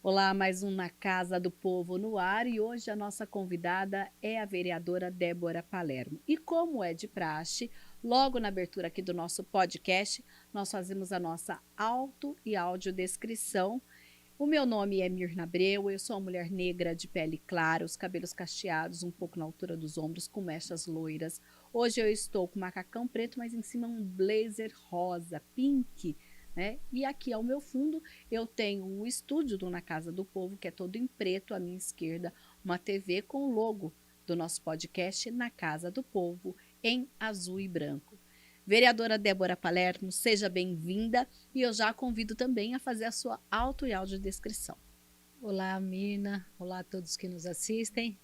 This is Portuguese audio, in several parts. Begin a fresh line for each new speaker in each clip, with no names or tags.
Olá, mais um Na Casa do Povo no ar e hoje a nossa convidada é a vereadora Débora Palermo. E como é de praxe, logo na abertura aqui do nosso podcast, nós fazemos a nossa auto e audiodescrição. O meu nome é Mirna Abreu, eu sou uma mulher negra de pele clara, os cabelos cacheados, um pouco na altura dos ombros, com mechas loiras. Hoje eu estou com macacão preto, mas em cima um blazer rosa, pink, né? E aqui ao meu fundo eu tenho o estúdio do Na Casa do Povo, que é todo em preto, à minha esquerda, uma TV com o logo do nosso podcast Na Casa do Povo, em azul e branco. Vereadora Débora Palermo, seja bem-vinda e eu já a convido também a fazer a sua auto e audiodescrição.
Olá, Mirna. Olá a todos que nos assistem.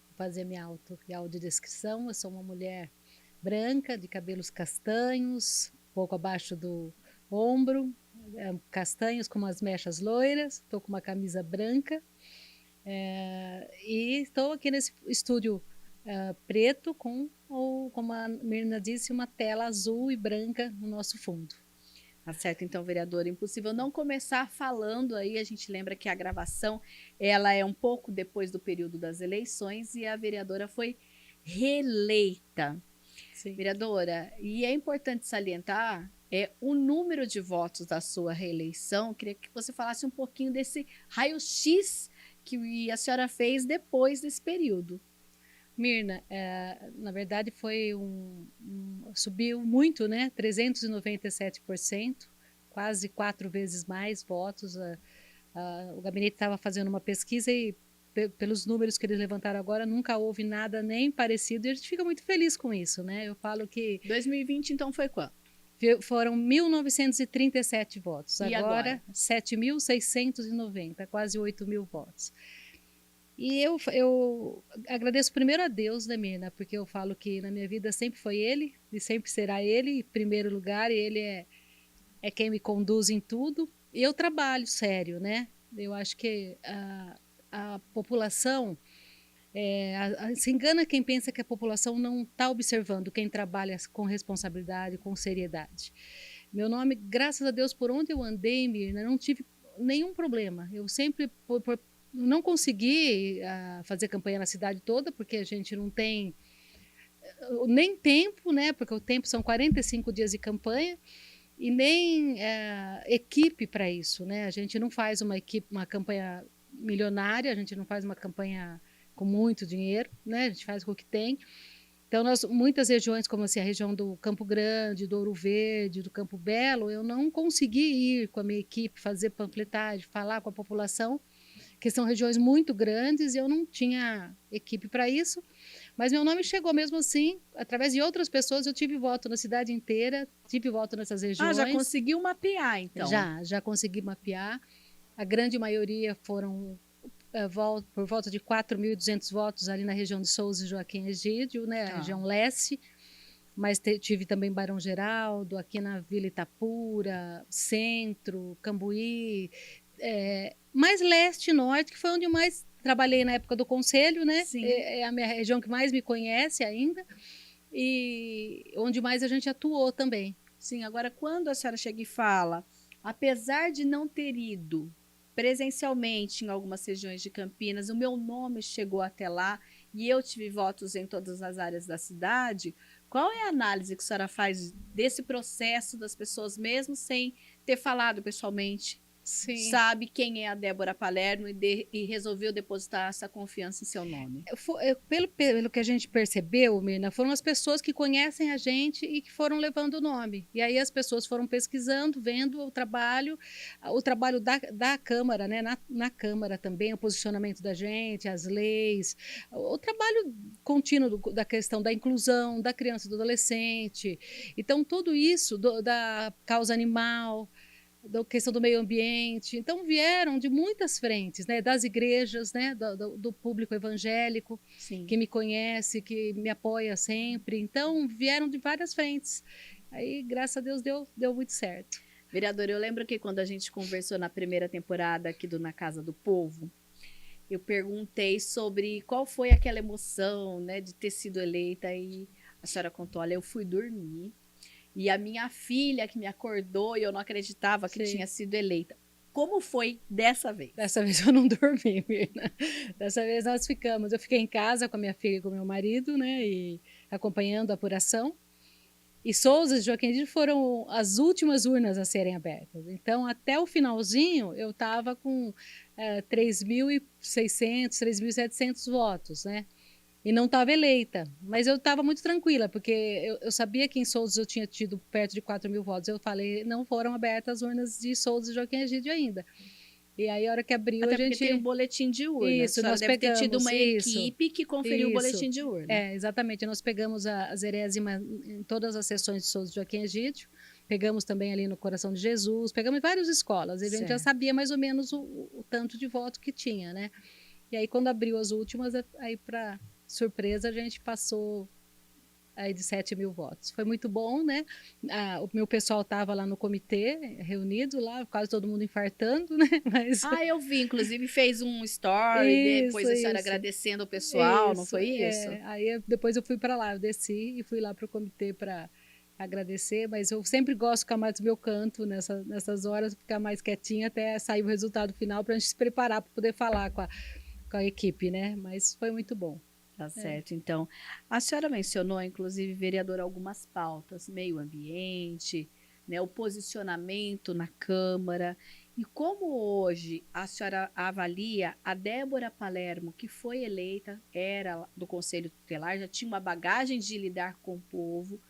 Vou fazer minha auto e audiodescrição. Eu sou uma mulher branca, de cabelos castanhos, um pouco abaixo do ombro, castanhos com umas mechas loiras. Estou com uma camisa branca e estou aqui nesse estúdio preto com, ou como a Mirna disse, uma tela azul e branca no nosso fundo.
Tá certo, então, vereadora, impossível não começar falando aí, a gente lembra que a gravação, ela é um pouco depois do período das eleições e a vereadora foi reeleita.
Sim.
Vereadora, e é importante salientar o número de votos da sua reeleição. Eu queria que você falasse um pouquinho desse raio-x que a senhora fez depois desse período.
Mirna, na verdade subiu muito, né? 397%, quase 4 vezes mais votos. O gabinete estava fazendo uma pesquisa e pelos números que eles levantaram agora, nunca houve nada nem parecido e a gente fica muito feliz com isso, né? Eu falo que
2020, então, foi quanto?
foram 1.937 votos,
E
agora
agora?
7.690, quase 8.000 votos. E eu agradeço primeiro a Deus, né, Mirna? Porque eu falo que na minha vida sempre foi Ele e sempre será Ele em primeiro lugar. E Ele é quem me conduz em tudo. E eu trabalho sério, né? Eu acho que a população se engana quem pensa que a população não está observando quem trabalha com responsabilidade, com seriedade. Meu nome, graças a Deus, por onde eu andei, Mirna, não tive nenhum problema. Eu sempre, não consegui fazer campanha na cidade toda, porque a gente não tem nem tempo, né? Porque o tempo são 45 dias de campanha, e nem equipe para isso, né? A gente não faz uma campanha milionária, a gente não faz uma campanha com muito dinheiro, né? A gente faz com o que tem. Então, muitas regiões, como assim, a região do Campo Grande, do Ouro Verde, do Campo Belo, eu não consegui ir com a minha equipe, fazer panfletagem, falar com a população, que são regiões muito grandes e eu não tinha equipe para isso. Mas meu nome chegou mesmo assim, através de outras pessoas, eu tive voto na cidade inteira, tive voto nessas
Ah, já
regiões.
conseguiu mapear, então.
Já consegui mapear. A grande maioria foram por volta de 4.200 votos ali na região de Souza e Joaquim Egídio, né, a
Tá.
região leste, mas tive também Barão Geraldo, aqui na Vila Itapura, Centro, Cambuí, mais leste e norte, que foi onde eu mais trabalhei na época do conselho, né?
Sim.
É a minha região que mais me conhece ainda e onde mais a gente atuou também.
Sim, agora quando a senhora chega e fala, apesar de não ter ido presencialmente em algumas regiões de Campinas, o meu nome chegou até lá e eu tive votos em todas as áreas da cidade, qual é a análise que a senhora faz desse processo das pessoas, mesmo sem ter falado pessoalmente?
Sim.
Sabe quem é a Débora Palermo e resolveu depositar essa confiança em seu nome?
Pelo que a gente percebeu, Mirna, foram as pessoas que conhecem a gente e que foram levando o nome. E aí as pessoas foram pesquisando, vendo o trabalho da Câmara, né? Na Câmara também, o posicionamento da gente, as leis, o trabalho contínuo da questão da inclusão, da criança e do adolescente. Então, tudo isso, da causa animal, da questão do meio ambiente. Então, vieram de muitas frentes, né? Das igrejas, né? Do público evangélico,
Sim.
que me conhece, que me apoia sempre. Então, vieram de várias frentes. Aí, graças a Deus, deu muito certo.
Vereadora, eu lembro que quando a gente conversou na primeira temporada aqui do Na Casa do Povo, eu perguntei sobre qual foi aquela emoção, né, de ter sido eleita, e a senhora contou, olha, eu fui dormir, e a minha filha que me acordou e eu não acreditava que tinha sido eleita. Como foi dessa vez?
Dessa vez eu não dormi, Mirna. Dessa vez eu fiquei em casa com a minha filha e com o meu marido, né, e acompanhando a apuração. E Souza e Joaquim Egídio foram as últimas urnas a serem abertas. Então, até o finalzinho, eu estava com 3.600, 3.700 votos, né? E não estava eleita, mas eu estava muito tranquila, porque eu sabia que em Souza eu tinha tido perto de 4.000 votos. Eu falei, não foram abertas as urnas de Souza e Joaquim Egídio ainda. E aí, a hora que abriu,
Até
a
porque tem o
gente...
boletim de urna. A
Isso,
senhora
nós
deve ter tido
pegamos,
uma equipe que conferiu o
isso.
boletim de urna.
Exatamente. Nós pegamos a zerésima em todas as sessões de Souza e Joaquim Egídio, pegamos também ali no Coração de Jesus, pegamos em várias escolas, e a gente já sabia mais ou menos o tanto de voto que tinha, né? E aí, quando abriu as últimas, aí para surpresa, a gente passou aí de 7.000 votos. Foi muito bom, né? O meu pessoal estava lá no comitê, reunido lá, quase todo mundo infartando, né? Mas...
eu vi, inclusive fez um story, depois a senhora agradecendo o pessoal, não foi isso?
Aí depois eu fui para lá, eu desci e fui lá para o comitê para agradecer, mas eu sempre gosto de ficar mais do meu canto nessas horas, ficar mais quietinha até sair o resultado final para a gente se preparar para poder falar com a equipe, né? Mas foi muito bom.
Tá certo. Então, a senhora mencionou, inclusive, vereadora, algumas pautas, meio ambiente, né, o posicionamento na Câmara. E como hoje a senhora avalia a Débora Palermo, que foi eleita, era do Conselho Tutelar, já tinha uma bagagem de lidar com o povo,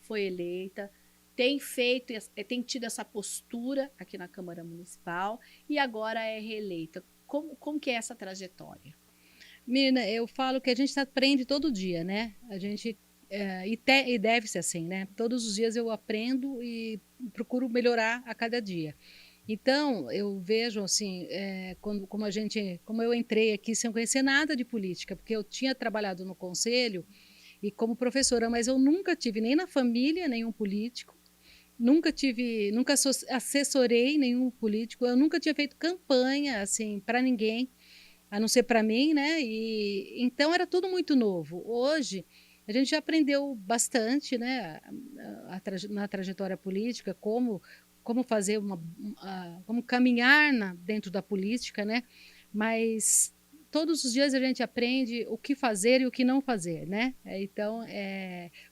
foi eleita, tem feito, tem tido essa postura aqui na Câmara Municipal e agora é reeleita. Como que é essa trajetória?
Mirna, eu falo que a gente aprende todo dia, né? A gente e deve ser assim, né? Todos os dias eu aprendo e procuro melhorar a cada dia. Então, eu vejo assim, como eu entrei aqui sem conhecer nada de política, porque eu tinha trabalhado no conselho e como professora, mas eu nunca tive nem na família nenhum político, nunca assessorei nenhum político, eu nunca tinha feito campanha assim para ninguém, a não ser para mim, né? E então era tudo muito novo. Hoje a gente já aprendeu bastante, né? Na trajetória política, como fazer como caminhar dentro da política, né? Mas todos os dias a gente aprende o que fazer e o que não fazer, né? Então,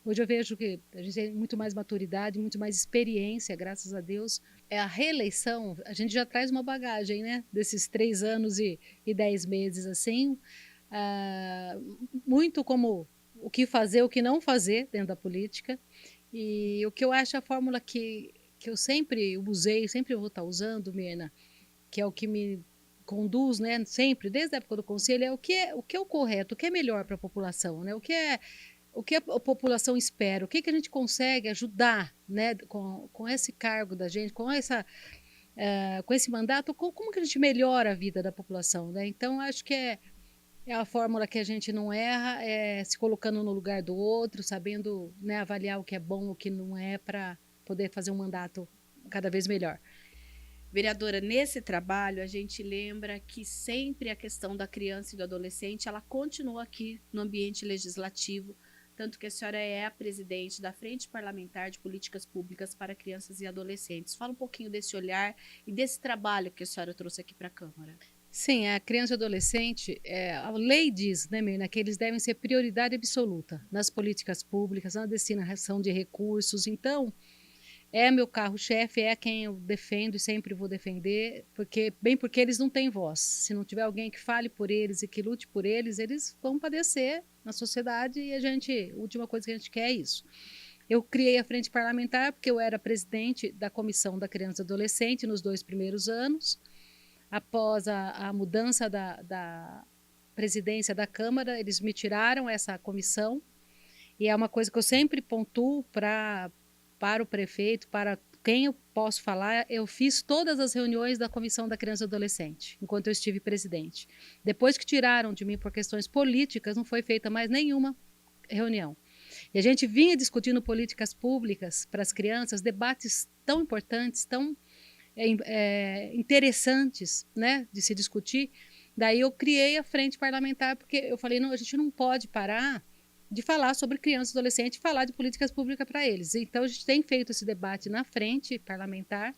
hoje eu vejo que a gente tem muito mais maturidade, muito mais experiência, graças a Deus. A reeleição, a gente já traz uma bagagem, né? Desses 3 anos e 10 meses, assim, muito como o que fazer, o que não fazer dentro da política. E o que eu acho a fórmula que eu sempre usei, sempre vou estar usando, Mirna, que é o que me conduz, né, sempre, desde a época do conselho, é o que é o correto, o que é melhor para a população, né, o que a população espera, o que a gente consegue ajudar, né, com esse cargo da gente, com esse mandato, como que a gente melhora a vida da população, né? Então, acho que é a fórmula que a gente não erra, se colocando no lugar do outro, sabendo, né, avaliar o que é bom, o que não é, para poder fazer um mandato cada vez melhor.
Vereadora, nesse trabalho a gente lembra que sempre a questão da criança e do adolescente, ela continua aqui no ambiente legislativo, tanto que a senhora é a presidente da Frente Parlamentar de Políticas Públicas para Crianças e Adolescentes. Fala um pouquinho desse olhar e desse trabalho que a senhora trouxe aqui para a Câmara.
Sim, a criança e adolescente, a lei diz, né, Mirna, que eles devem ser prioridade absoluta nas políticas públicas, na destinação de recursos. Então, é meu carro-chefe, é quem eu defendo e sempre vou defender, porque eles não têm voz. Se não tiver alguém que fale por eles e que lute por eles, eles vão padecer na sociedade e a última coisa que a gente quer é isso. Eu criei a Frente Parlamentar porque eu era presidente da Comissão da Criança e Adolescente nos 2 primeiros anos. Após a mudança da presidência da Câmara, eles me tiraram essa comissão, e é uma coisa que eu sempre pontuo para o prefeito, para quem eu posso falar. Eu fiz todas as reuniões da Comissão da Criança e Adolescente, enquanto eu estive presidente. Depois que tiraram de mim por questões políticas, não foi feita mais nenhuma reunião. E a gente vinha discutindo políticas públicas para as crianças, debates tão importantes, tão interessantes, né, de se discutir. Daí eu criei a Frente Parlamentar, porque eu falei, não, a gente não pode parar de falar sobre crianças e adolescentes, falar de políticas públicas para eles. Então, a gente tem feito esse debate na Frente Parlamentar,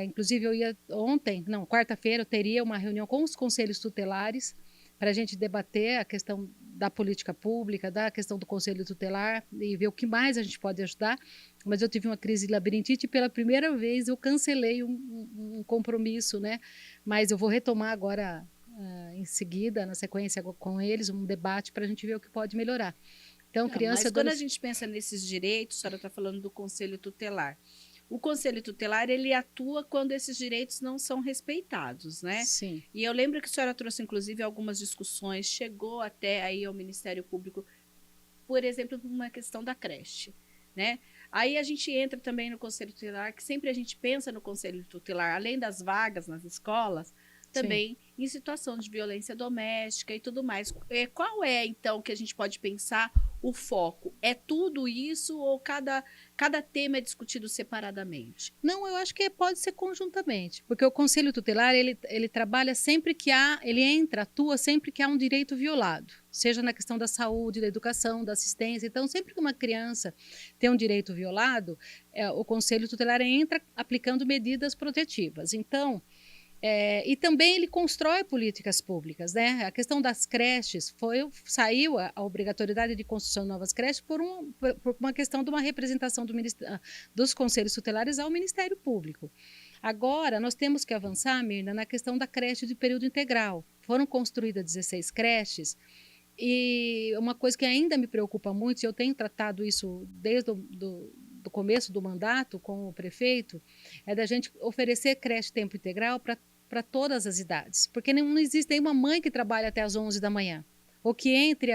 Inclusive, eu ia ontem, não, quarta-feira, eu teria uma reunião com os conselhos tutelares para a gente debater a questão da política pública, da questão do conselho tutelar e ver o que mais a gente pode ajudar. Mas eu tive uma crise de labirintite e pela primeira vez eu cancelei um compromisso, né? Mas eu vou retomar agora, em seguida, na sequência com eles, um debate para a gente ver o que pode melhorar. Então,
Não,
criança e
mas quando a
adolescente...
gente pensa nesses direitos, a senhora está falando do conselho tutelar. O conselho tutelar, ele atua quando esses direitos não são respeitados, né?
Sim,
E eu lembro que a senhora trouxe, inclusive, algumas discussões, chegou até aí ao Ministério Público, por exemplo, uma questão da creche, né? Aí a gente entra também no conselho tutelar, que sempre a gente pensa no conselho tutelar, além das vagas nas escolas,
sim.
também em situação de violência doméstica e tudo mais. Qual é, então, que a gente pode pensar o foco? É tudo isso ou cada tema é discutido separadamente?
Não, eu acho que pode ser conjuntamente, porque o conselho tutelar, ele trabalha sempre que ele entra, atua sempre que há um direito violado, seja na questão da saúde, da educação, da assistência. Então, sempre que uma criança tem um direito violado, o conselho tutelar entra aplicando medidas protetivas. Então, e também ele constrói políticas públicas, né? A questão das creches saiu a obrigatoriedade de construção de novas creches por uma questão de uma representação dos conselhos tutelares ao Ministério Público. Agora, nós temos que avançar, Mirna, na questão da creche de período integral. Foram construídas 16 creches e uma coisa que ainda me preocupa muito, e eu tenho tratado isso desde do começo do mandato com o prefeito, é da gente oferecer creche tempo integral para todas as idades, porque não existe nenhuma mãe que trabalha até às 11 da manhã, ou que entre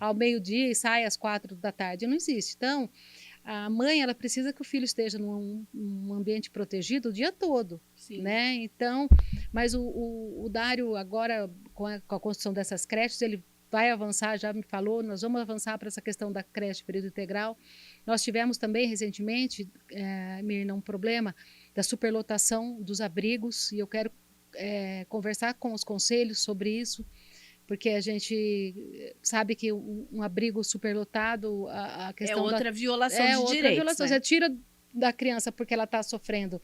ao meio-dia e saia às 4 da tarde, não existe. Então, a mãe, ela precisa que o filho esteja num ambiente protegido o dia todo,
Sim.
né? Então, mas o Dário agora, com a construção dessas creches, ele vai avançar, já me falou, nós vamos avançar para essa questão da creche período integral. Nós tivemos também recentemente, Mirna, um problema da superlotação dos abrigos, e eu quero conversar com os conselhos sobre isso, porque a gente sabe que um abrigo superlotado, a
É
questão
outra violação de
outra
direitos,
violação.
né?
Você tira da criança porque ela está sofrendo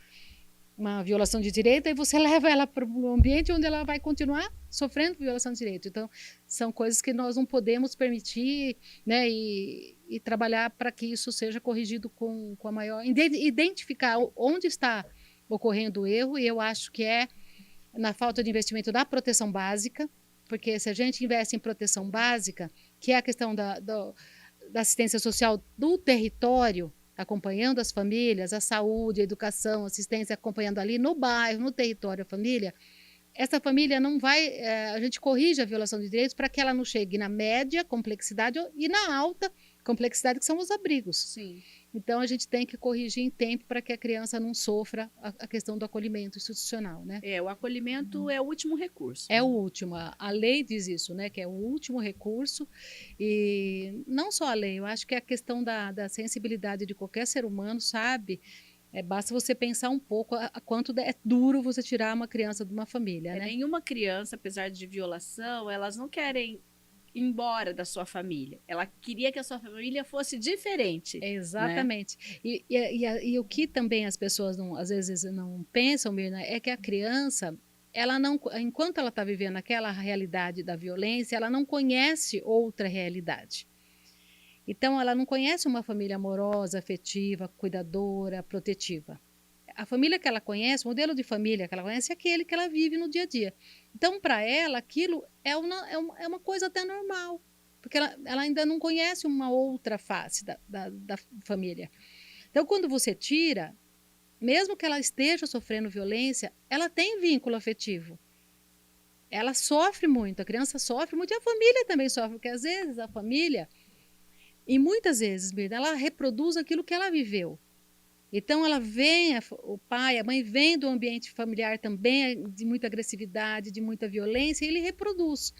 uma violação de direito, e você leva ela para um ambiente onde ela vai continuar sofrendo violação de direito. Então, são coisas que nós não podemos permitir, né, e trabalhar para que isso seja corrigido com a maior... Identificar onde está ocorrendo o erro, e eu acho que é na falta de investimento da proteção básica, porque se a gente investe em proteção básica, que é a questão da assistência social do território, acompanhando as famílias, a saúde, a educação, a assistência, acompanhando ali no bairro, no território, a família, essa família não vai, a gente corrige a violação de direitos para que ela não chegue na média complexidade e na alta complexidade, que são os abrigos.
Sim.
Então, a gente tem que corrigir em tempo para que a criança não sofra a questão do acolhimento institucional, né?
O acolhimento é o último recurso.
É o último, a lei diz isso, né? Que é o último recurso, e não só a lei, eu acho que é a questão da sensibilidade de qualquer ser humano, sabe? Basta você pensar um pouco a quanto é duro você tirar uma criança de uma família, né?
Nenhuma criança, apesar de violação, elas não querem ir embora da sua família. Ela queria que a sua família fosse diferente.
Exatamente.
Né?
E o que também as pessoas às vezes não pensam, Mirna, é que a criança, ela não, enquanto ela está vivendo aquela realidade da violência, ela não conhece outra realidade. Então, ela não conhece uma família amorosa, afetiva, cuidadora, protetiva. A família que ela conhece, o modelo de família que ela conhece é aquele que ela vive no dia a dia. Então, para ela, aquilo é uma coisa até normal, porque ela ainda não conhece uma outra face da família. Então, quando você tira, mesmo que ela esteja sofrendo violência, ela tem vínculo afetivo. Ela sofre muito, a criança sofre muito e a família também sofre, porque às vezes a família... E muitas vezes, Birna, ela reproduz aquilo que ela viveu. Então, ela vem, o pai, a mãe vem do ambiente familiar também, de muita agressividade, de muita violência, e ele reproduz.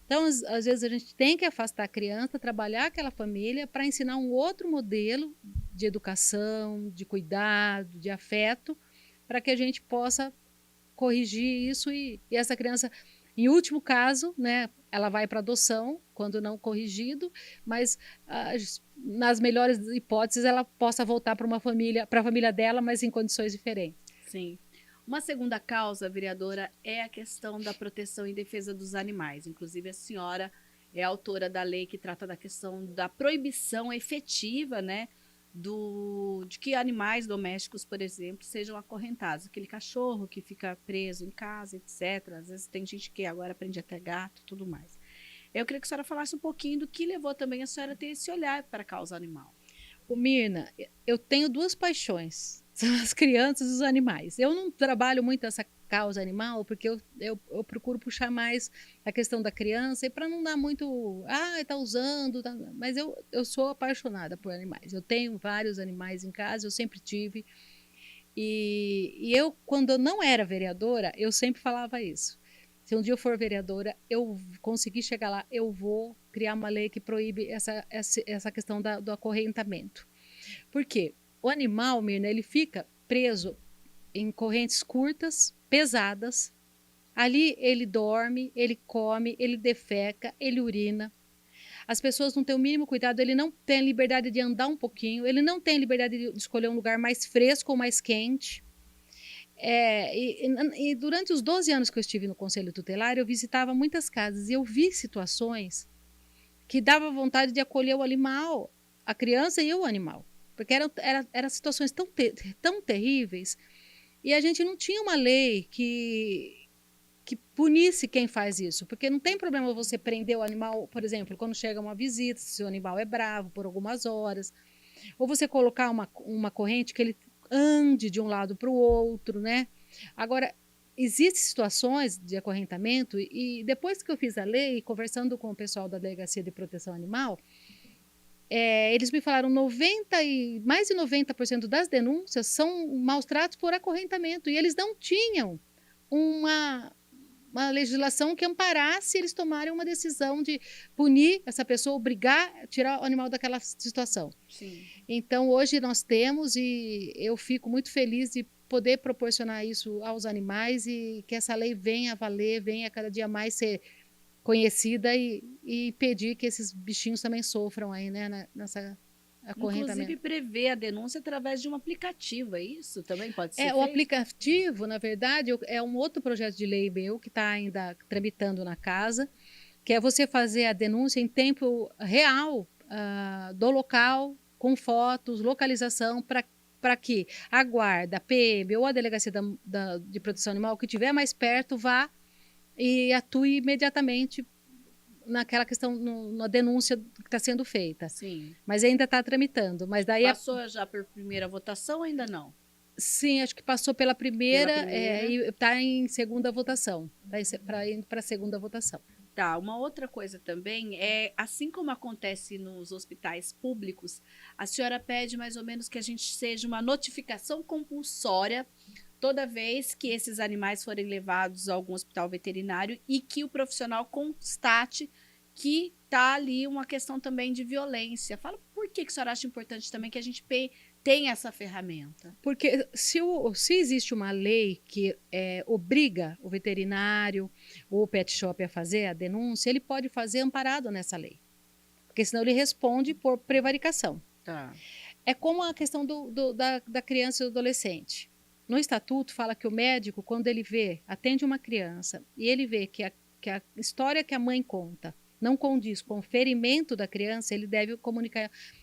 Então, às vezes, a gente tem que afastar a criança, trabalhar aquela família para ensinar um outro modelo de educação, de cuidado, de afeto, para que a gente possa corrigir isso e essa criança... Em último caso, né, ela vai para adoção, quando não corrigido, mas nas melhores hipóteses ela possa voltar para a família dela, mas em condições diferentes.
Sim. Uma segunda causa, vereadora, é a questão da proteção e defesa dos animais. Inclusive, a senhora é autora da lei que trata da questão da proibição efetiva, né, de que animais domésticos, por exemplo, sejam acorrentados. Aquele cachorro que fica preso em casa, etc. Às vezes tem gente que agora aprende até gato e tudo mais. Eu queria que a senhora falasse um pouquinho do que levou também a senhora a ter esse olhar para a causa animal.
Ô, Mirna, eu tenho duas paixões, são as crianças e os animais. Eu não trabalho muito essa causa animal, porque eu procuro puxar mais a questão da criança e para não dar muito, tá usando, tá, mas eu sou apaixonada por animais. Eu tenho vários animais em casa, eu sempre tive. E eu, quando eu não era vereadora, eu sempre falava isso. Se um dia eu for vereadora, eu conseguir chegar lá, eu vou criar uma lei que proíbe essa questão do acorrentamento. Por quê? O animal, Mirna, ele fica preso em correntes curtas, pesadas. Ali ele dorme, ele come, ele defeca, ele urina. As pessoas não têm o mínimo cuidado, ele não tem liberdade de andar um pouquinho, ele não tem liberdade de escolher um lugar mais fresco ou mais quente. E durante os 12 anos que eu estive no Conselho Tutelar, eu visitava muitas casas e eu vi situações que dava vontade de acolher o animal, a criança e o animal. Porque eram situações tão terríveis e a gente não tinha uma lei que punisse quem faz isso. Porque não tem problema você prender o animal, por exemplo, quando chega uma visita, se o animal é bravo por algumas horas, ou você colocar uma corrente que ele ande de um lado para o outro, né? Agora, existem situações de acorrentamento e depois que eu fiz a lei, conversando com o pessoal da Delegacia de Proteção Animal, eles me falaram mais de 90% das denúncias são maus tratos por acorrentamento e eles não tinham uma legislação que amparasse eles tomarem uma decisão de punir essa pessoa, obrigar a tirar o animal daquela situação.
Sim.
Então, hoje nós temos e eu fico muito feliz de poder proporcionar isso aos animais e que essa lei venha a valer, venha cada dia mais ser conhecida e pedir que esses bichinhos também sofram aí, né, nessa acorrentamento.
Inclusive, prevê a denúncia através de um aplicativo, é isso? Também pode ser
O
feito?
aplicativo, na verdade, é um outro projeto de lei meu que está ainda tramitando na casa, que é você fazer a denúncia em tempo real do local, com fotos, localização, para que a guarda, a PM ou a delegacia de proteção animal que estiver mais perto vá e atue imediatamente naquela questão, na denúncia que está sendo feita.
Sim.
Mas ainda está tramitando. Mas daí
Passou já por primeira votação ou ainda não?
Sim, acho que passou pela primeira, e está em segunda votação. Está indo para a segunda votação.
Tá, uma outra coisa também é, assim como acontece nos hospitais públicos, a senhora pede mais ou menos que a gente seja uma notificação compulsória toda vez que esses animais forem levados a algum hospital veterinário e que o profissional constate que está ali uma questão também de violência. Fala por que a senhora acha importante também que a gente tenha essa ferramenta?
Porque se existe uma lei que obriga o veterinário ou o pet shop a fazer a denúncia, ele pode fazer amparado nessa lei. Porque senão ele responde por prevaricação.
Tá.
É como a questão da criança e do adolescente. No estatuto fala que o médico, quando ele atende uma criança e ele vê que a história que a mãe conta não condiz com o ferimento da criança, ele deve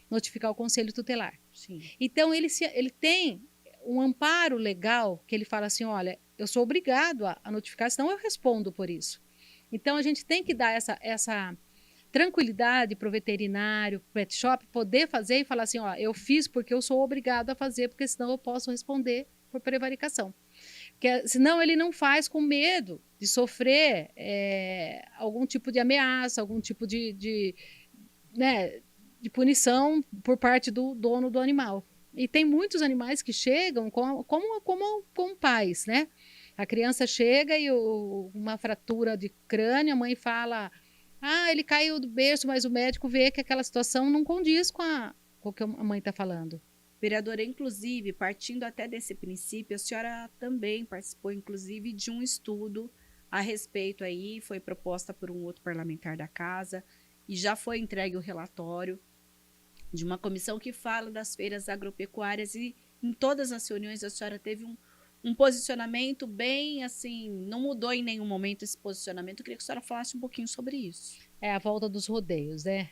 notificar o conselho tutelar.
Sim.
Então, ele tem um amparo legal que ele fala assim, olha, eu sou obrigado a notificar, senão eu respondo por isso. Então, a gente tem que dar essa tranquilidade para o veterinário, para o pet shop, poder fazer e falar assim, ó, eu fiz porque eu sou obrigado a fazer, porque senão eu posso responder por prevaricação. Porque, senão ele não faz com medo de sofrer algum tipo de ameaça, algum tipo de punição por parte do dono do animal. E tem muitos animais que chegam como pais, né? A criança chega e uma fratura de crânio, a mãe fala, ele caiu do berço, mas o médico vê que aquela situação não condiz com o que a mãe está falando.
Vereadora, inclusive, partindo até desse princípio, a senhora também participou, inclusive, de um estudo a respeito aí, foi proposta por um outro parlamentar da casa e já foi entregue o relatório de uma comissão que fala das feiras agropecuárias e em todas as reuniões a senhora teve um posicionamento bem assim, não mudou em nenhum momento esse posicionamento. Eu queria que a senhora falasse um pouquinho sobre isso.
É a volta dos rodeios, né?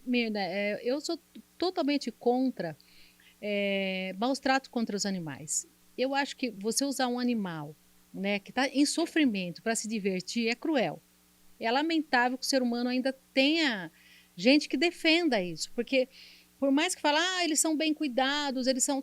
Mirna, eu sou totalmente contra maus tratos contra os animais. Eu acho que você usar um animal, né, que está em sofrimento para se divertir é cruel. É lamentável que o ser humano ainda tenha gente que defenda isso, porque por mais que fale, eles são bem cuidados, eles são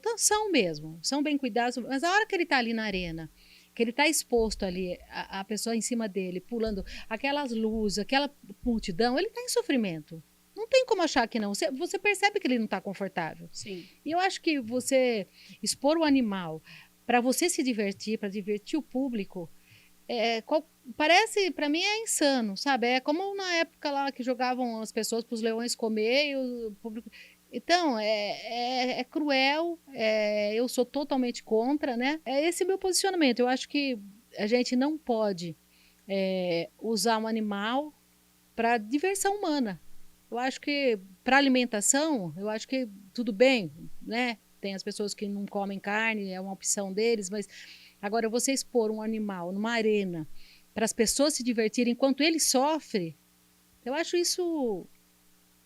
mesmo, são bem cuidados, mas a hora que ele está ali na arena, que ele está exposto ali, a pessoa em cima dele, pulando aquelas luzes, aquela multidão, ele está em sofrimento. Não tem como achar que não. Você percebe que ele não está confortável.
Sim.
E eu acho que você expor o animal para você se divertir, para divertir o público, parece, para mim, é insano, sabe? É como na época lá que jogavam as pessoas para os leões comer e o público. Então, é cruel, eu sou totalmente contra, né? É esse meu posicionamento. Eu acho que a gente não pode usar um animal para diversão humana. Eu acho que para alimentação, eu acho que tudo bem, né? Tem as pessoas que não comem carne, é uma opção deles, mas agora você expor um animal numa arena para as pessoas se divertirem enquanto ele sofre, eu acho isso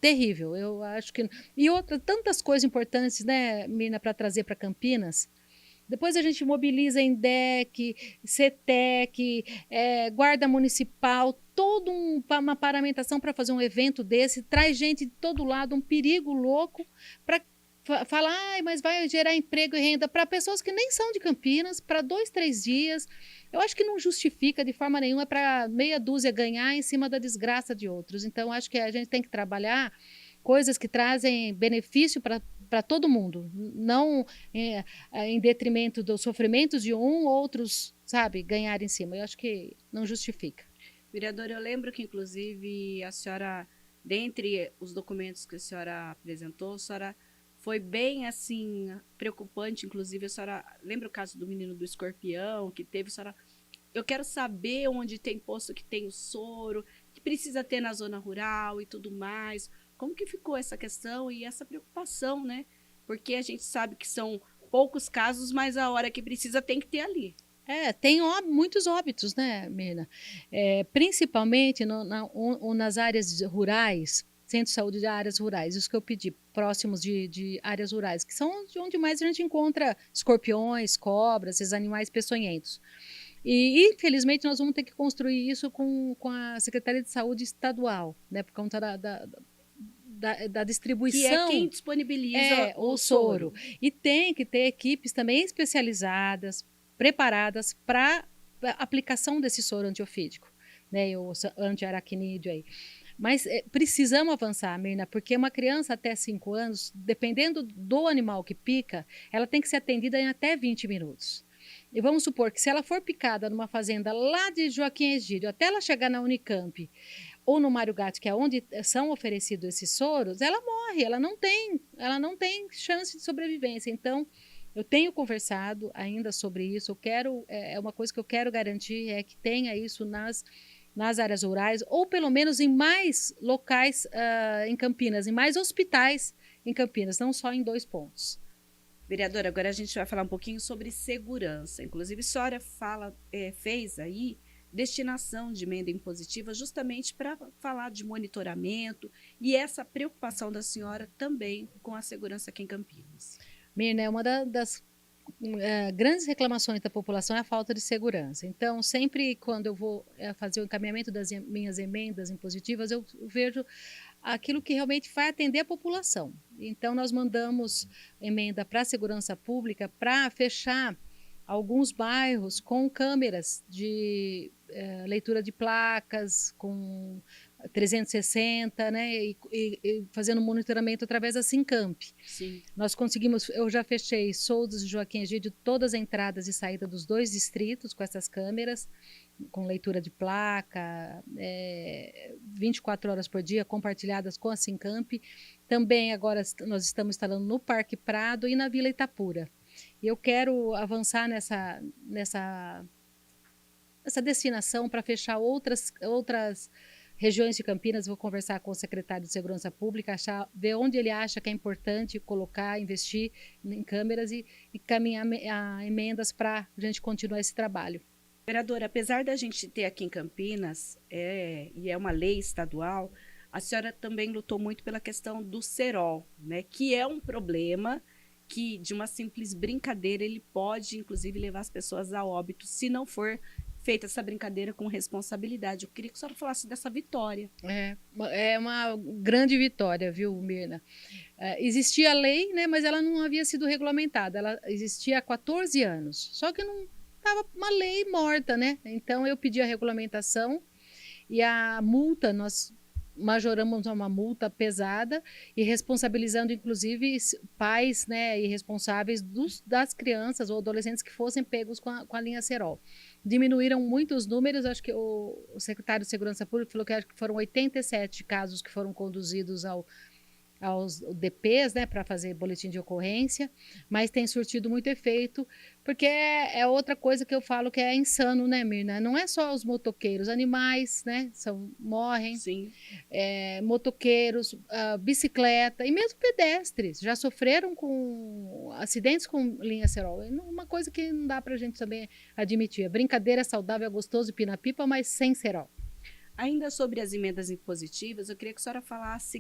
terrível. Eu acho que e outra tantas coisas importantes, né, Mirna, para trazer para Campinas. Depois a gente mobiliza em DEC, CETEC, Guarda Municipal, toda uma paramentação para fazer um evento desse, traz gente de todo lado, um perigo louco, para falar, mas vai gerar emprego e renda para pessoas que nem são de Campinas, para 2, 3 dias. Eu acho que não justifica de forma nenhuma para meia dúzia ganhar em cima da desgraça de outros. Então, acho que a gente tem que trabalhar coisas que trazem benefício para todo mundo, não em detrimento dos sofrimentos de outros, sabe, ganhar em cima. Eu acho que não justifica.
Vereadora, eu lembro que, inclusive, a senhora, dentre os documentos que a senhora apresentou, a senhora foi bem, assim, preocupante. Inclusive, a senhora lembra o caso do menino do escorpião que teve? A senhora, eu quero saber onde tem posto que tem o soro, que precisa ter na zona rural e tudo mais. Como que ficou essa questão e essa preocupação, né? Porque a gente sabe que são poucos casos, mas a hora que precisa tem que ter ali.
Tem muitos óbitos, né, Mirna? Principalmente nas áreas rurais, centro de saúde de áreas rurais, isso que eu pedi, próximos de áreas rurais, que são onde mais a gente encontra escorpiões, cobras, esses animais peçonhentos. E, infelizmente, nós vamos ter que construir isso com a Secretaria de Saúde Estadual, né, por conta da
Que é quem
distribuição
disponibiliza
o
o
soro.
soro.
E tem que ter equipes também especializadas, preparadas para a aplicação desse soro antiofídico, né, o antiaracnídeo aí. Mas precisamos avançar, Mirna, porque uma criança até 5 anos, dependendo do animal que pica, ela tem que ser atendida em até 20 minutos. E vamos supor que se ela for picada numa fazenda lá de Joaquim Egídio, até ela chegar na Unicamp, ou no Mário Gatti, que é onde são oferecidos esses soros, ela morre, ela não tem chance de sobrevivência. Então, eu tenho conversado ainda sobre isso, eu quero, uma coisa que eu quero garantir é que tenha isso nas áreas rurais, ou pelo menos em mais locais em Campinas, em mais hospitais em Campinas, não só em 2 pontos.
Vereadora, agora a gente vai falar um pouquinho sobre segurança. Inclusive, a senhora fez aí destinação de emenda impositiva justamente para falar de monitoramento e essa preocupação da senhora também com a segurança aqui em Campinas.
Mirna, uma das grandes reclamações da população é a falta de segurança. Então, sempre quando eu vou fazer o encaminhamento das minhas emendas impositivas, eu vejo aquilo que realmente vai atender a população. Então, nós mandamos emenda para a segurança pública para fechar alguns bairros com câmeras de leitura de placas, com 360, né, e fazendo monitoramento através da Sincamp.
Sim.
Nós conseguimos, eu já fechei Soldos e Joaquim Egídio, todas as entradas e saídas dos 2 distritos com essas câmeras, com leitura de placa, 24 horas por dia, compartilhadas com a Sincamp. Também agora nós estamos instalando no Parque Prado e na Vila Itapura. E eu quero avançar nessa destinação para fechar outras regiões de Campinas, vou conversar com o secretário de Segurança Pública, ver onde ele acha que é importante colocar, investir em câmeras e caminhar emendas para a gente continuar esse trabalho.
Vereadora, apesar da gente ter aqui em Campinas, e é uma lei estadual, a senhora também lutou muito pela questão do cerol, né? Que é um problema que, de uma simples brincadeira, ele pode, inclusive, levar as pessoas a óbito, se não for feita essa brincadeira com responsabilidade. Eu queria que a senhora falasse dessa vitória.
É uma grande vitória, viu, Mirna? Existia a lei, né, mas ela não havia sido regulamentada. Ela existia há 14 anos, só que não estava uma lei morta, né? Então eu pedi a regulamentação e a multa, nós majoramos uma multa pesada e responsabilizando inclusive pais, né, e responsáveis das crianças ou adolescentes que fossem pegos com a linha Cerol. Diminuíram muito os números, acho que o secretário de Segurança Pública falou que acho que foram 87 casos que foram conduzidos aos DPs, né, para fazer boletim de ocorrência, mas tem surtido muito efeito, porque é outra coisa que eu falo que é insano, né, Mirna? Não é só os motoqueiros, animais, né, morrem,
Sim.
Motoqueiros, bicicleta e mesmo pedestres já sofreram com acidentes com linha Cerol. É uma coisa que não dá para a gente também admitir. A brincadeira é saudável, é gostoso, pina-pipa, mas sem Cerol.
Ainda sobre as emendas impositivas, eu queria que a senhora falasse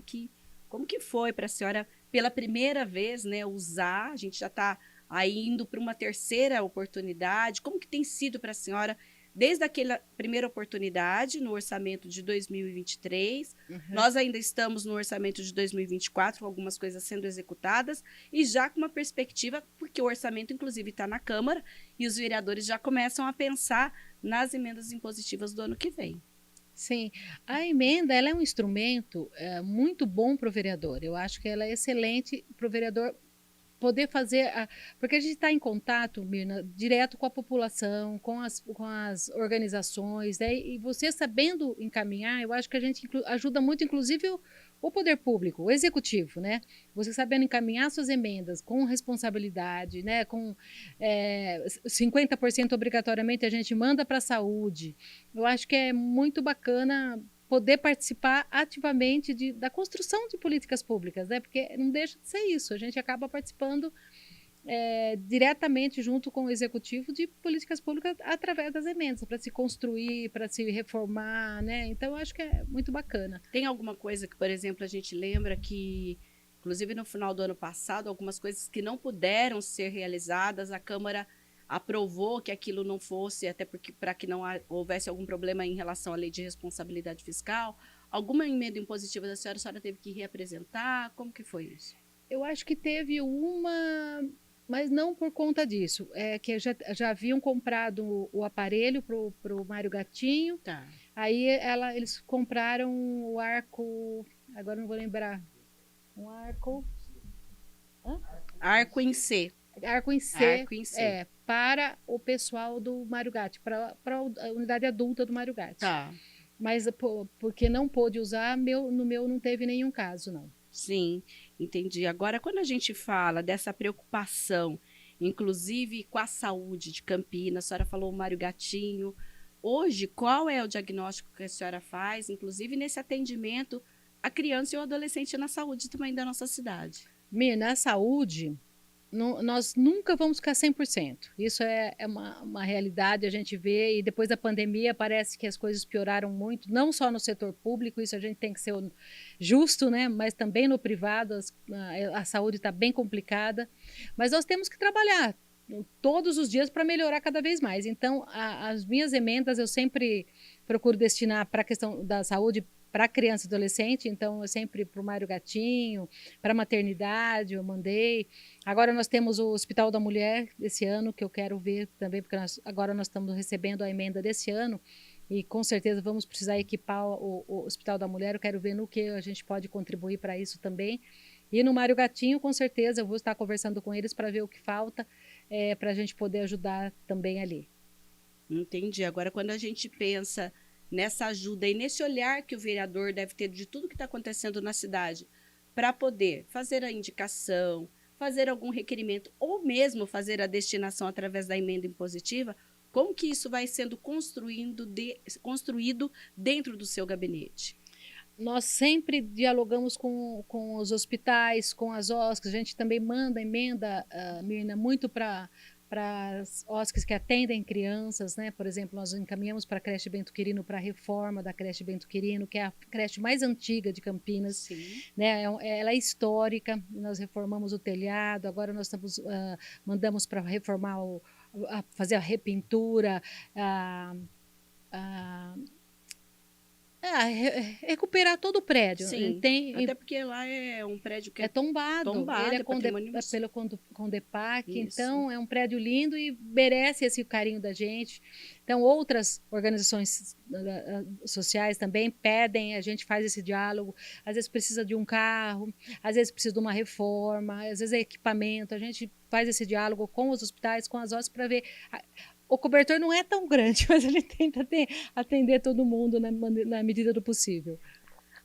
como que foi para a senhora, pela primeira vez, né, usar, a gente já está aí indo para uma terceira oportunidade, como que tem sido para a senhora, desde aquela primeira oportunidade, no orçamento de 2023, nós ainda estamos no orçamento de 2024, com algumas coisas sendo executadas, e já com uma perspectiva, porque o orçamento, inclusive, está na Câmara, e os vereadores já começam a pensar nas emendas impositivas do ano que vem.
Sim, a emenda ela é um instrumento muito bom para o vereador. Eu acho que ela é excelente para o vereador poder fazer, porque a gente está em contato, Mirna, direto com a população, com as organizações, né? E você sabendo encaminhar, eu acho que a gente ajuda muito, inclusive, o poder público, o executivo, né? Você sabendo encaminhar suas emendas com responsabilidade, né? Com 50% obrigatoriamente a gente manda para a saúde. Eu acho que é muito bacana poder participar ativamente da construção de políticas públicas, né? Porque não deixa de ser isso, a gente acaba participando diretamente junto com o executivo de políticas públicas através das emendas, para se construir, para se reformar, né? Então, eu acho que é muito bacana.
Tem alguma coisa que, por exemplo, a gente lembra que, inclusive no final do ano passado, algumas coisas que não puderam ser realizadas, a Câmara aprovou que aquilo não fosse, até porque para que não houvesse algum problema em relação à lei de responsabilidade fiscal. Alguma emenda impositiva da senhora, a senhora teve que reapresentar? Como que foi isso?
Eu acho que teve uma, mas não por conta disso. É que já haviam comprado o aparelho para o Mário Gatinho.
Tá.
Aí eles compraram o arco, agora não vou lembrar. Um arco. Hã?
Arco em C.
Arco em C.
Arco em C.
Para o pessoal do Mário Gatti, para a unidade adulta do Mário Gatti.
Tá.
Mas porque não pôde usar, no meu não teve nenhum caso, não.
Sim, entendi. Agora, quando a gente fala dessa preocupação, inclusive com a saúde de Campinas, a senhora falou o Mário Gatinho. Hoje, qual é o diagnóstico que a senhora faz, inclusive nesse atendimento à criança e ao adolescente na saúde também da nossa cidade?
Na saúde, nós nunca vamos ficar 100%. Isso é uma realidade, a gente vê, e depois da pandemia parece que as coisas pioraram muito, não só no setor público, isso a gente tem que ser justo, né? Mas também no privado, a saúde está bem complicada, mas nós temos que trabalhar todos os dias para melhorar cada vez mais. Então, as minhas emendas eu sempre procuro destinar para a questão da saúde, para criança e adolescente, então eu sempre para o Mário Gatinho, para a maternidade eu mandei. Agora nós temos o Hospital da Mulher desse ano, que eu quero ver também, porque agora nós estamos recebendo a emenda desse ano, e com certeza vamos precisar equipar o Hospital da Mulher, eu quero ver no que a gente pode contribuir para isso também. E no Mário Gatinho, com certeza, eu vou estar conversando com eles para ver o que falta, para a gente poder ajudar também ali.
Entendi. Agora, quando a gente pensa nessa ajuda e nesse olhar que o vereador deve ter de tudo que está acontecendo na cidade, para poder fazer a indicação, fazer algum requerimento ou mesmo fazer a destinação através da emenda impositiva, Como que isso vai sendo construído dentro do seu gabinete?
Nós sempre dialogamos com os hospitais, com as OSCs, a gente também manda emenda, Mirna, muito para as OSCs que atendem crianças, né? Por exemplo, nós encaminhamos para a creche Bento Quirino, para a reforma da creche Bento Quirino, que é a creche mais antiga de Campinas.
Sim.
Né? Ela é histórica, nós reformamos o telhado, agora nós mandamos para reformar, fazer a repintura, recuperar todo o prédio.
Sim, até porque lá é um prédio que
é tombado.
Tombado,
Ele é pelo Condepac, então é um prédio lindo e merece esse carinho da gente. Então outras organizações sociais também pedem, a gente faz esse diálogo, às vezes precisa de um carro, às vezes precisa de uma reforma, às vezes é equipamento, a gente faz esse diálogo com os hospitais, com as OSCs para ver... O cobertor não é tão grande, mas a gente tenta atender todo mundo na medida do possível.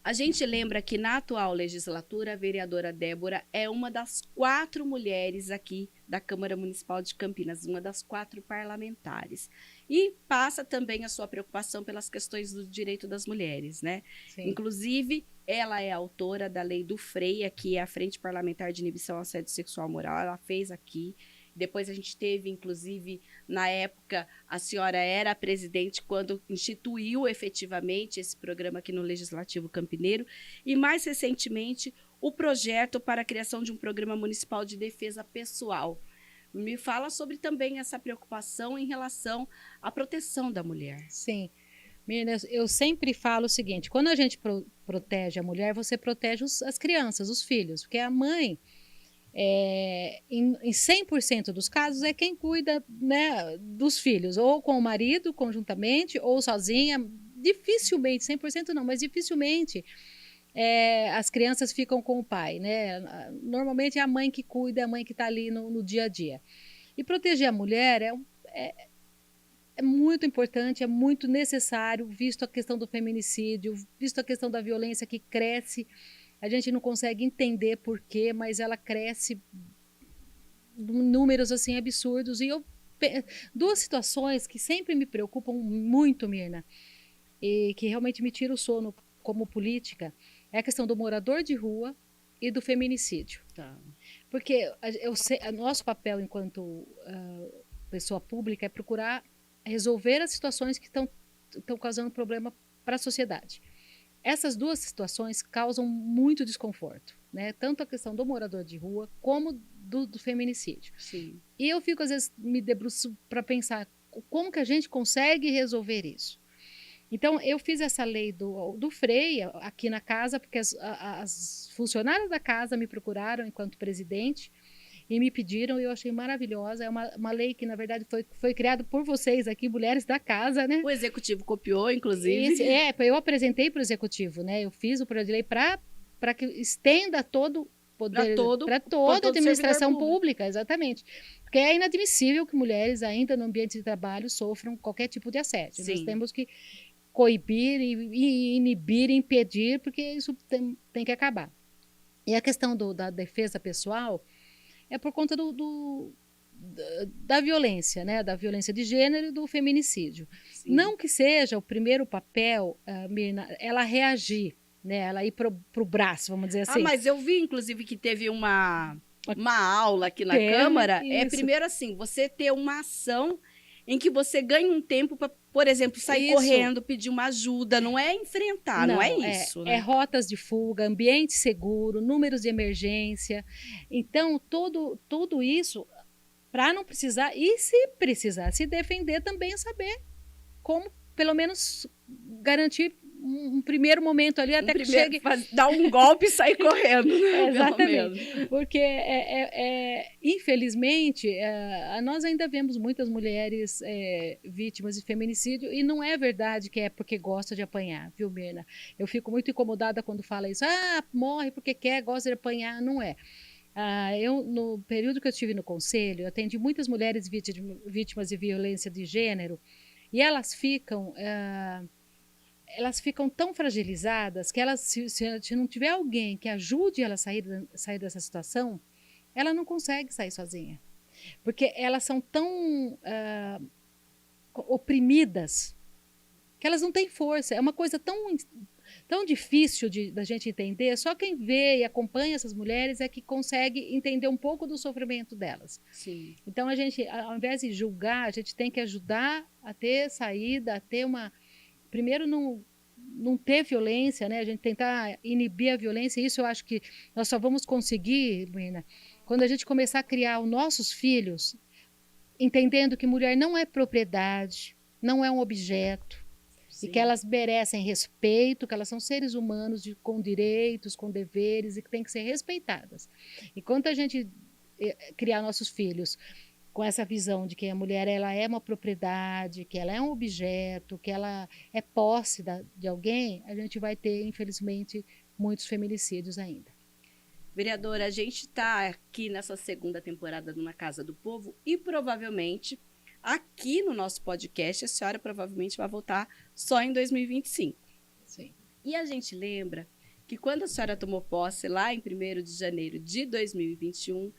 A gente lembra que na atual legislatura, a vereadora Débora é uma das 4 mulheres aqui da Câmara Municipal de Campinas, uma das 4 parlamentares. E passa também a sua preocupação pelas questões do direito das mulheres, né? Sim. Inclusive, ela é autora da lei do FREIA, que é a Frente Parlamentar de Inibição ao Assédio Sexual Moral, ela fez aqui. Depois a gente teve, inclusive, na época, a senhora era a presidente quando instituiu efetivamente esse programa aqui no Legislativo Campineiro e, mais recentemente, o projeto para a criação de um programa municipal de defesa pessoal. Me fala sobre também essa preocupação em relação à proteção da mulher.
Sim. Mirna, eu sempre falo o seguinte, quando a gente protege a mulher, você protege as crianças, os filhos, porque a mãe... em 100% dos casos é quem cuida, né, dos filhos, ou com o marido conjuntamente, ou sozinha, dificilmente, 100% não, mas dificilmente as crianças ficam com o pai, né? Normalmente é a mãe que cuida, é a mãe que está ali no dia a dia. E proteger a mulher é muito importante, é muito necessário, visto a questão do feminicídio, visto a questão da violência que cresce. A gente não consegue entender por quê, mas ela cresce em números assim absurdos. E duas situações que sempre me preocupam muito, Mirna, e que realmente me tira o sono como política, é a questão do morador de rua e do feminicídio.
Tá.
Porque nosso papel enquanto pessoa pública é procurar resolver as situações que estão causando problema para a sociedade. Essas duas situações causam muito desconforto, né? Tanto a questão do morador de rua como do feminicídio.
Sim.
E eu fico, às vezes, me debruço para pensar como que a gente consegue resolver isso. Então, eu fiz essa lei do FREIA aqui na casa, porque as funcionárias da casa me procuraram enquanto presidente e me pediram, e eu achei maravilhosa. É uma lei que, na verdade, foi criada por vocês aqui, mulheres da casa, né?
O executivo copiou, inclusive.
Eu apresentei para o executivo, né? Eu fiz o projeto de lei para que estenda todo poder para toda a administração pública, exatamente. Porque é inadmissível que mulheres ainda no ambiente de trabalho sofram qualquer tipo de assédio. Sim. Nós temos que coibir e inibir, impedir, porque isso tem que acabar. E a questão da defesa pessoal é por conta da violência, né? Da violência de gênero e do feminicídio. Sim. Não que seja o primeiro papel, Mirna, ela reagir, né? Ela ir pro braço, vamos dizer assim.
Mas eu vi, inclusive, que teve uma aula aqui na Câmara. Isso. Primeiro assim, você ter uma ação em que você ganha um tempo para, por exemplo, sair correndo, pedir uma ajuda, não é enfrentar, não é isso.
Né? É rotas de fuga, ambiente seguro, números de emergência. Então, tudo isso, para não precisar, e se precisar se defender, também saber como, pelo menos, garantir um primeiro momento ali, até que chegue...
Dar um golpe e sair correndo. Né?
Exatamente. Porque, infelizmente, nós ainda vemos muitas mulheres vítimas de feminicídio, e não é verdade que é porque gosta de apanhar, viu, Mirna? Eu fico muito incomodada quando fala isso. Morre porque quer, gosta de apanhar. Não é. No período que eu estive no conselho, eu atendi muitas mulheres vítimas de violência de gênero, e elas ficam tão fragilizadas que se não tiver alguém que ajude ela a sair dessa situação, ela não consegue sair sozinha. Porque elas são tão oprimidas, que elas não têm força. É uma coisa tão difícil da gente entender. Só quem vê e acompanha essas mulheres é que consegue entender um pouco do sofrimento delas.
Sim.
Então, a gente, ao invés de julgar, a gente tem que ajudar a ter saída, a ter uma... Primeiro, não ter violência, né? A gente tentar inibir a violência. Isso eu acho que nós só vamos conseguir, Luína, quando a gente começar a criar os nossos filhos, entendendo que mulher não é propriedade, não é um objeto,
Sim.
e que elas merecem respeito, que elas são seres humanos com direitos, com deveres e que têm que ser respeitadas. Enquanto a gente criar nossos filhos com essa visão de que a mulher ela é uma propriedade, que ela é um objeto, que ela é posse de alguém, a gente vai ter, infelizmente, muitos feminicídios ainda.
Vereadora, a gente está aqui nessa segunda temporada do Na Casa do Povo e provavelmente aqui no nosso podcast a senhora provavelmente vai voltar só em 2025.
Sim.
E a gente lembra que quando a senhora tomou posse lá em 1º de janeiro de 2021,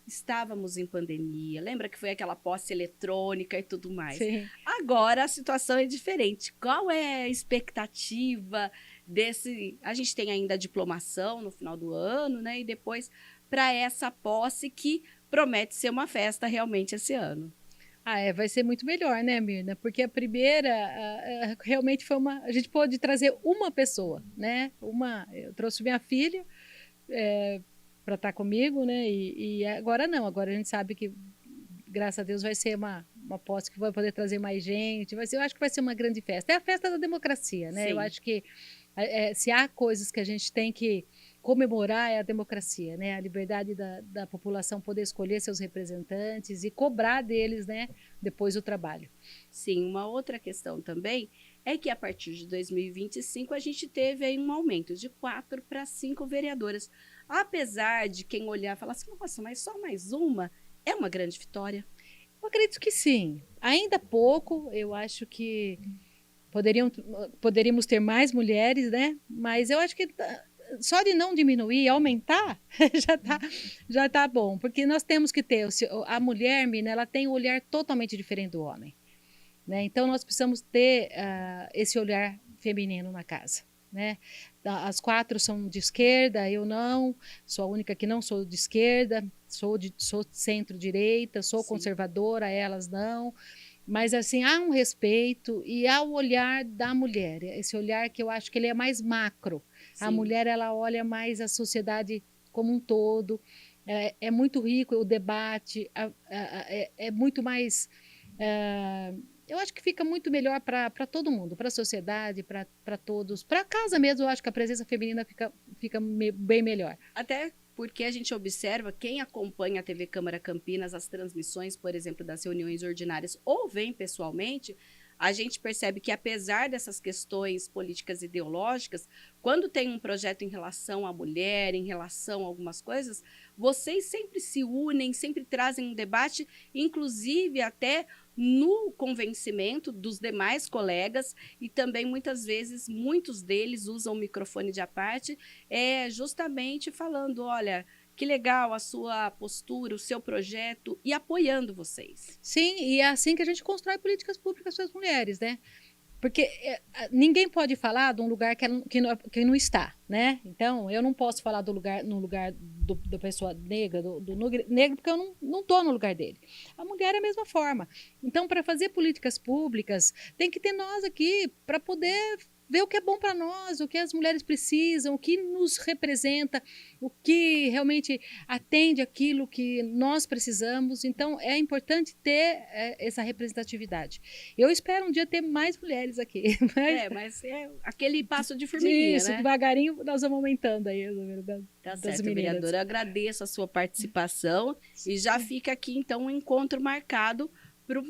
estávamos em pandemia. Lembra que foi aquela posse eletrônica e tudo mais?
Sim.
Agora a situação é diferente. Qual é a expectativa desse... A gente tem ainda a diplomação no final do ano, né? E depois para essa posse que promete ser uma festa realmente esse ano.
Vai ser muito melhor, né, Mirna? Porque a primeira realmente foi a gente pôde trazer uma pessoa, né? Eu trouxe minha filha para estar comigo, né? E agora não, agora a gente sabe que, graças a Deus, vai ser uma posse que vai poder trazer mais gente. Eu acho que vai ser uma grande festa. É a festa da democracia, né?
Sim.
Eu acho que se há coisas que a gente tem que comemorar é a democracia, né? A liberdade da população poder escolher seus representantes e cobrar deles, né? Depois o trabalho.
Sim, uma outra questão também é que a partir de 2025 a gente teve aí um aumento de 4 para 5 vereadoras. Apesar de quem olhar e falar assim, nossa, mas só mais uma, é uma grande vitória.
Eu acredito que sim. Ainda pouco, eu acho que poderíamos ter mais mulheres, né? Mas eu acho que só de não diminuir, aumentar, já tá bom. Porque nós temos que ter, a mulher, Mina, ela tem um olhar totalmente diferente do homem. Né? Então, nós precisamos ter esse olhar feminino na casa. Né? As 4 são de esquerda, eu não, sou a única que não sou de esquerda, sou centro-direita, sou
Sim.
conservadora, elas não. Mas, assim, há um respeito e há o olhar da mulher, esse olhar que eu acho que ele é mais macro.
Sim.
A mulher, ela olha mais a sociedade como um todo, é muito rico o debate, é muito mais... eu acho que fica muito melhor para todo mundo, para a sociedade, para todos. Para casa mesmo, eu acho que a presença feminina fica bem melhor.
Até porque a gente observa, quem acompanha a TV Câmara Campinas, as transmissões, por exemplo, das reuniões ordinárias, ou vem pessoalmente, a gente percebe que, apesar dessas questões políticas e ideológicas, quando tem um projeto em relação à mulher, em relação a algumas coisas, vocês sempre se unem, sempre trazem um debate, inclusive até no convencimento dos demais colegas, e também muitas vezes muitos deles usam o microfone de aparte, justamente falando, olha, que legal a sua postura, o seu projeto, e apoiando vocês.
Sim, e é assim que a gente constrói políticas públicas para as mulheres, né? Porque ninguém pode falar de um lugar que não está, né? Então, eu não posso falar no lugar da pessoa negra, do negro, porque eu não estou no lugar dele. A mulher é a mesma forma. Então, para fazer políticas públicas, tem que ter nós aqui para poder ver o que é bom para nós, o que as mulheres precisam, o que nos representa, o que realmente atende aquilo que nós precisamos. Então, é importante ter essa representatividade. Eu espero um dia ter mais mulheres aqui.
Mas é aquele passo de formiguinha,
isso,
né?
devagarinho nós vamos aumentando aí.
Tá certo, vereadora. Eu agradeço a sua participação e já fica aqui, então, um encontro marcado para o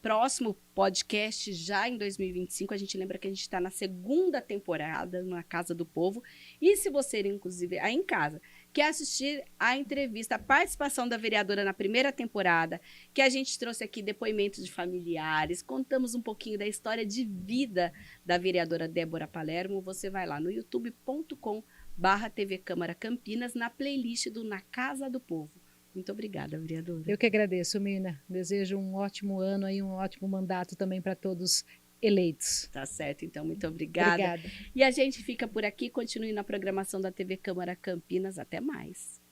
próximo podcast já em 2025. A gente lembra que a gente está na segunda temporada na Casa do Povo. E se você, inclusive, aí em casa, quer assistir a entrevista, a participação da vereadora na primeira temporada, que a gente trouxe aqui depoimentos de familiares, contamos um pouquinho da história de vida da vereadora Débora Palermo, você vai lá no youtube.com/TV Câmara Campinas, na playlist do Na Casa do Povo. Muito obrigada, vereadora.
Eu que agradeço, Mirna. Desejo um ótimo ano e um ótimo mandato também para todos eleitos.
Tá certo, então, muito obrigada.
Obrigada.
E a gente fica por aqui, continue na programação da TV Câmara Campinas. Até mais.